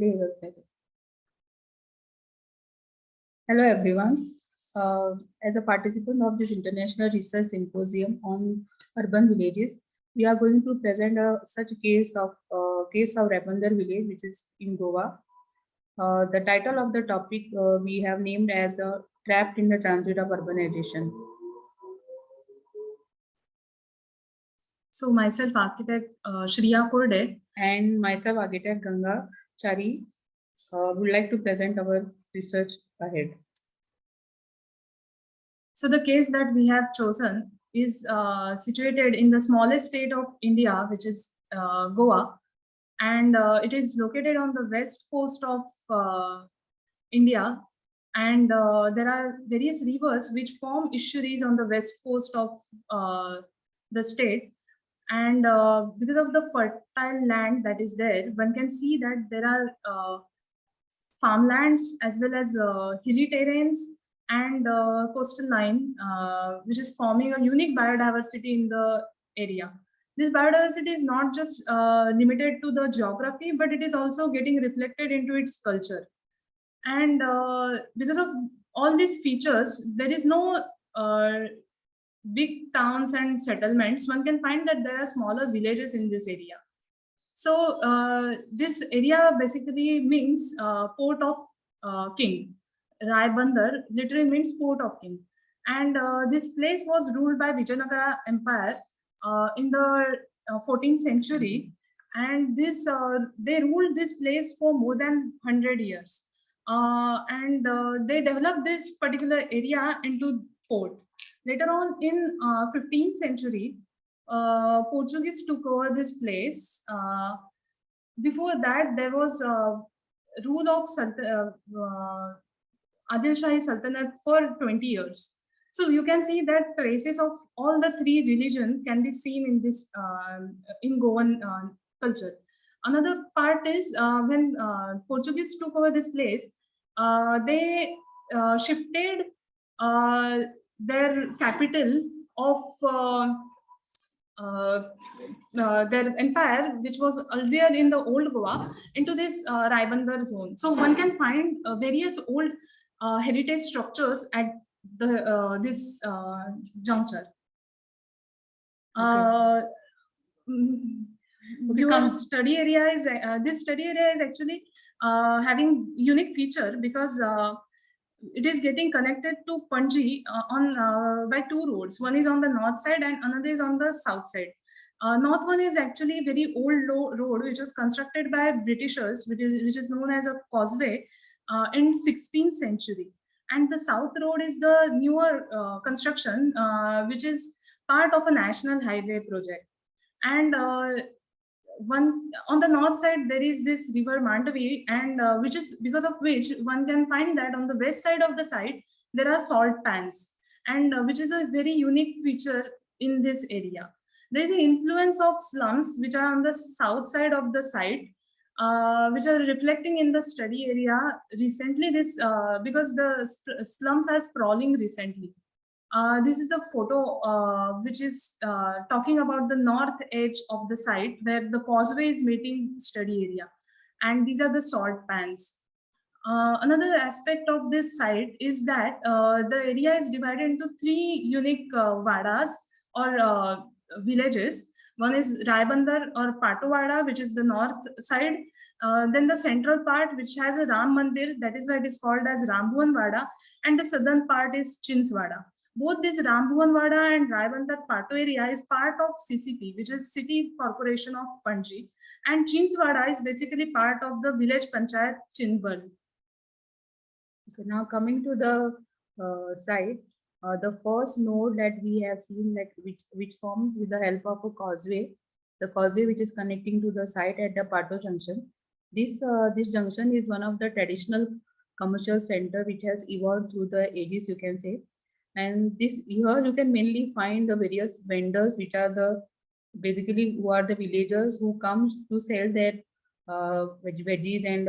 Hello everyone. As a participant of this International Research Symposium on Urban Villages, we are going to present such a case of Rabandar village, which is in Goa. The title of the topic we have named as Trapped in the Transit of Urbanization. So myself, architect Shriya Korde, and myself, architect Ganga, Chari, would like to present our research ahead. So the case that we have chosen is situated in the smallest state of India, which is Goa, and it is located on the west coast of India, and there are various rivers which form estuaries on the west coast of the state. And because of the fertile land that is there, one can see that there are farmlands as well as hilly terrains and coastal line, which is forming a unique biodiversity in the area. This biodiversity is not just limited to the geography, but it is also getting reflected into its culture. And because of all these features, there is no big towns and settlements. One can find that there are smaller villages in this area. So this area basically means port of king. Rai Bandar literally means port of king. And this place was ruled by Vijayanagara Empire in the 14th century. And this they ruled this place for more than 100 years. And they developed this particular area into port. Later on in 15th century, Portuguese took over this place. Before that, there was rule of Adil Shahi Sultanate for 20 years. So you can see that traces of all the three religions can be seen in this in Goan culture. Another part is when Portuguese took over this place, they shifted their capital of their empire, which was earlier in the old Goa, into this Raibandar zone. So one can find various old heritage structures at the this juncture. Okay. Your study area is this study area is actually having unique feature because it is getting connected to Panji by two roads. One is on the north side and another is on the south side. North one is actually very old road which was constructed by Britishers, which is known as a causeway in 16th century. And the south road is the newer construction, which is part of a national highway project. And one on the north side there is this river Mandavi, and which is because of which one can find that on the west side of the site there are salt pans, and which is a very unique feature in this area. There is an influence of slums which are on the south side of the site, which are reflecting in the study area recently. This because the slums are sprawling recently. This is a photo which is talking about the north edge of the site where the causeway is meeting study area, and these are the salt pans. Another aspect of this site is that the area is divided into three unique vadas or villages. One is Raibandar or Patowada, which is the north side. Then the central part, which has a Ram Mandir, that is why it is called as Rambhuvan Vada, and the southern part is Chinswada. Both this Rambhuvan Vada and Raibandar Pato area is part of CCP, which is City Corporation of Panji, and Chinswada is basically part of the village panchayat Chinbal. Okay, now coming to the site, the first node that we have seen, that which forms with the help of a causeway, the causeway which is connecting to the site at the Pato junction. This junction is one of the traditional commercial center which has evolved through the ages, you can say. And this here you can mainly find the various vendors, which are the basically who are the villagers who come to sell their veggies and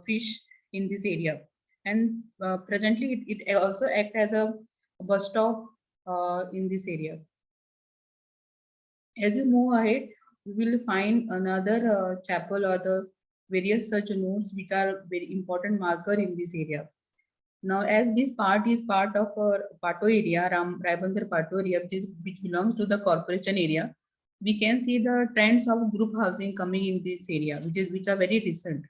fish in this area. And presently it also acts as a bus stop in this area. As you move ahead, you will find another chapel or the various such nodes which are very important marker in this area. Now, as this part is part of our Pato area, Raibandar Pato area, which belongs to the corporation area, we can see the trends of group housing coming in this area, which are very recent.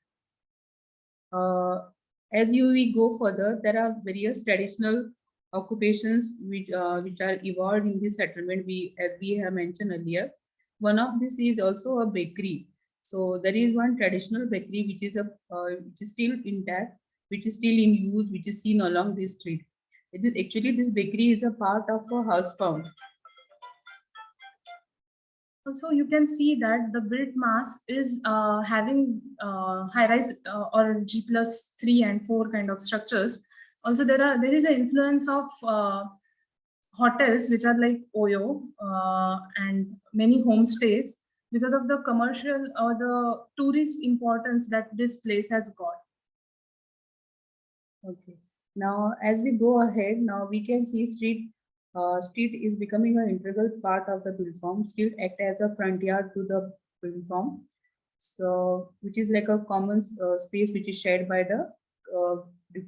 As we go further, there are various traditional occupations which are evolved in this settlement. As we have mentioned earlier, one of this is also a bakery. So there is one traditional bakery which is still intact, which is still in use, which is seen along this street. Actually, this bakery is a part of a housebound. Also, you can see that the built mass is having high-rise or G+3 and 4 kind of structures. Also, there is an influence of hotels which are like Oyo and many homestays because of the commercial or the tourist importance that this place has got. Okay. Now, as we go ahead, now we can see street is becoming an integral part of the build form. Street act as a front yard to the build form. So, which is like a common space which is shared by the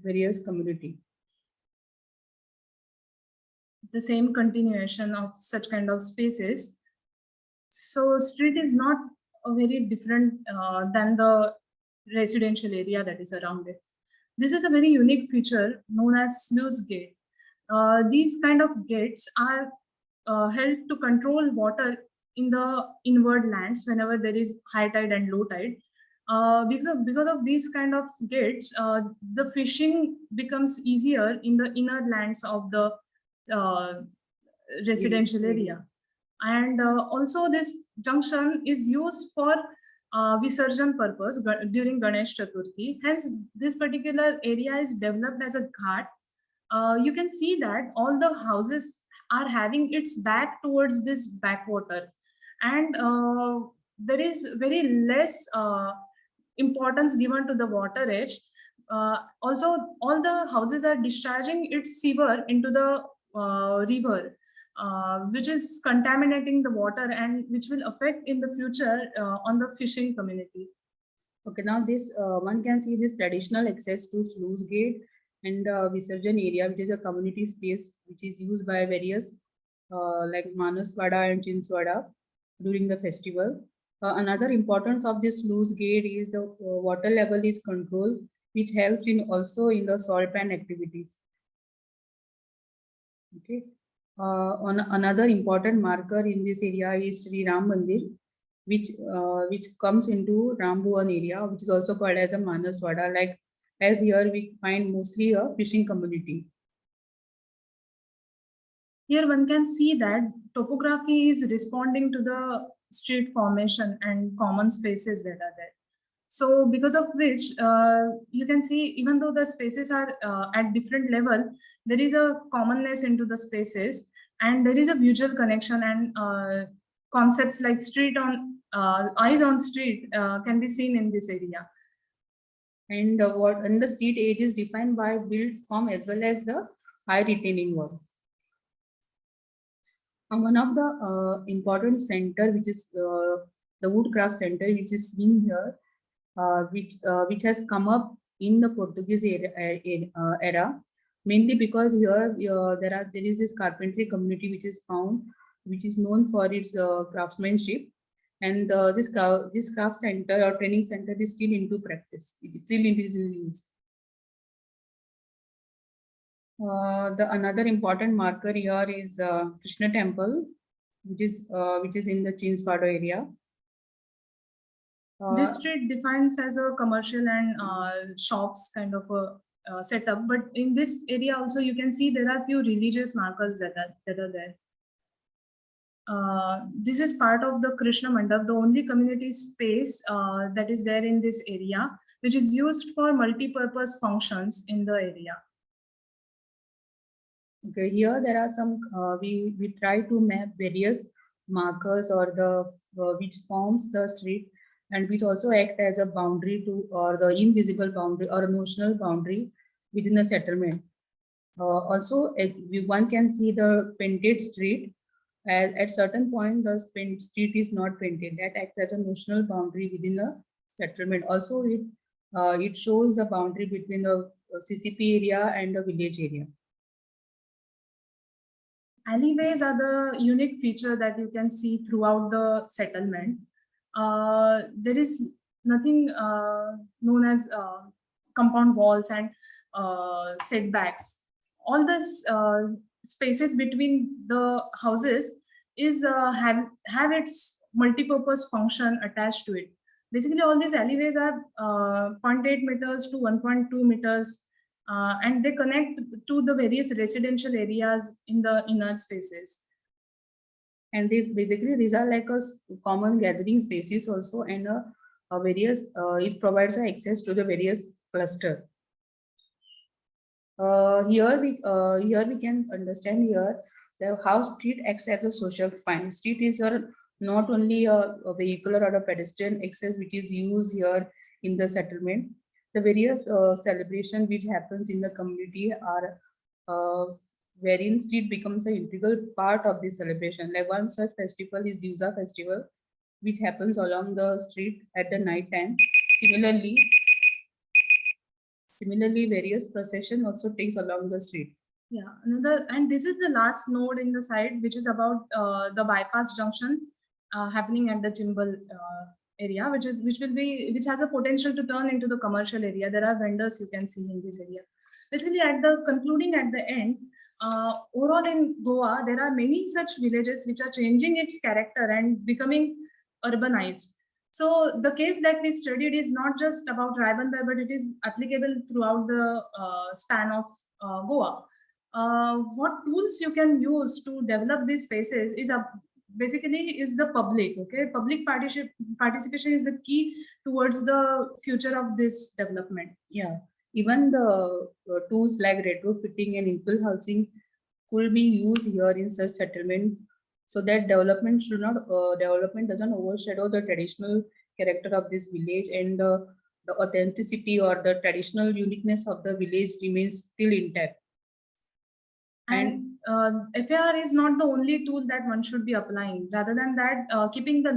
various community. The same continuation of such kind of spaces. So street is not a very different than the residential area that is around it. This is a very unique feature known as Snoozegate. These kind of gates are held to control water in the inward lands whenever there is high tide and low tide. Because of these kind of gates, the fishing becomes easier in the inner lands of the residential area. And also this junction is used for Visarjan purpose during Ganesh Chaturthi. Hence, this particular area is developed as a ghat. You can see that all the houses are having its back towards this backwater, and there is very less importance given to the water edge. Also, all the houses are discharging its sewer into the river, which is contaminating the water and which will affect in the future on the fishing community. Okay, now this one can see this traditional access to Snoozegate and Visarjan area, which is a community space which is used by various like Manaswada and Chinswada during the festival. Another importance of this Snoozegate is the water level is controlled, which helps in also in the salt pan activities. Okay. On another important marker in this area is Sri Ram Mandir, which comes into Rambuan area, which is also called as a Manaswada. Like as here we find mostly a fishing community. Here one can see that topography is responding to the street formation and common spaces that are there. So because of which you can see, even though the spaces are at different level, there is a commonness into the spaces, and there is a visual connection, and concepts like street on eyes on street can be seen in this area. And the street edge is defined by built form as well as the high retaining wall. One of the important center, which is the woodcraft center, which is seen here, which has come up in the Portuguese era, mainly because here there is this carpentry community which is found, which is known for its craftsmanship, and this craft center or training center is still into practice. It's still in use. The another important marker here is Krishna Temple, which is in the Chinswada area. This street defines as a commercial and shops kind of a setup, but in this area also you can see there are few religious markers that are there. This is part of the Krishna Mandap, the only community space that is there in this area, which is used for multi-purpose functions in the area. Okay, here there are some, we try to map various markers or the which forms the street and which also act as a boundary to or the invisible boundary or a notional boundary within the settlement. Also, one can see the painted street. At certain point, the street is not painted. That acts as a notional boundary within the settlement. Also, it shows the boundary between the CCP area and the village area. Alleyways are the unique feature that you can see throughout the settlement. There is nothing known as compound walls and setbacks. All this spaces between the houses is have its multi-purpose function attached to it. Basically, all these alleyways are 0.8 meters to 1.2 meters, and they connect to the various residential areas in the inner spaces. And these are like a common gathering spaces also, and various it provides access to the various cluster. Here we can understand here how street acts as a social spine. Street is your not only a vehicular or a pedestrian access which is used here in the settlement. The various celebration which happens in the community are wherein street becomes an integral part of this celebration. Like one such festival is Divza festival, which happens along the street at the night time. Similarly, various procession also takes along the street. Yeah, and this is the last node in the site, which is about the bypass junction happening at the Chimbal area, which has a potential to turn into the commercial area. There are vendors you can see in this area. Basically, at the end, overall in Goa, there are many such villages which are changing its character and becoming urbanized. So the case that we studied is not just about Raibandar, but it is applicable throughout the span of Goa. What tools you can use to develop these spaces is basically the public. Okay, public participation is the key towards the future of this development. Yeah, even the tools like retrofitting and infill housing could be used here in such settlement, so that development doesn't overshadow the traditional character of this village, and the authenticity or the traditional uniqueness of the village remains still intact. And FAR is not the only tool that one should be applying. Rather than that, keeping the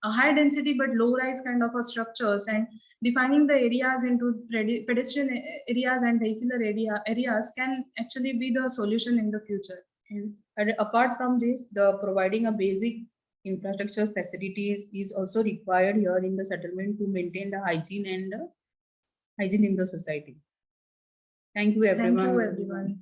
high density but low rise kind of structures, and defining the areas into pedestrian areas and vehicular areas can actually be the solution in the future. And apart from this, the providing a basic infrastructure facilities is also required here in the settlement to maintain the hygiene in the society. Thank you, everyone. Thank you, everyone.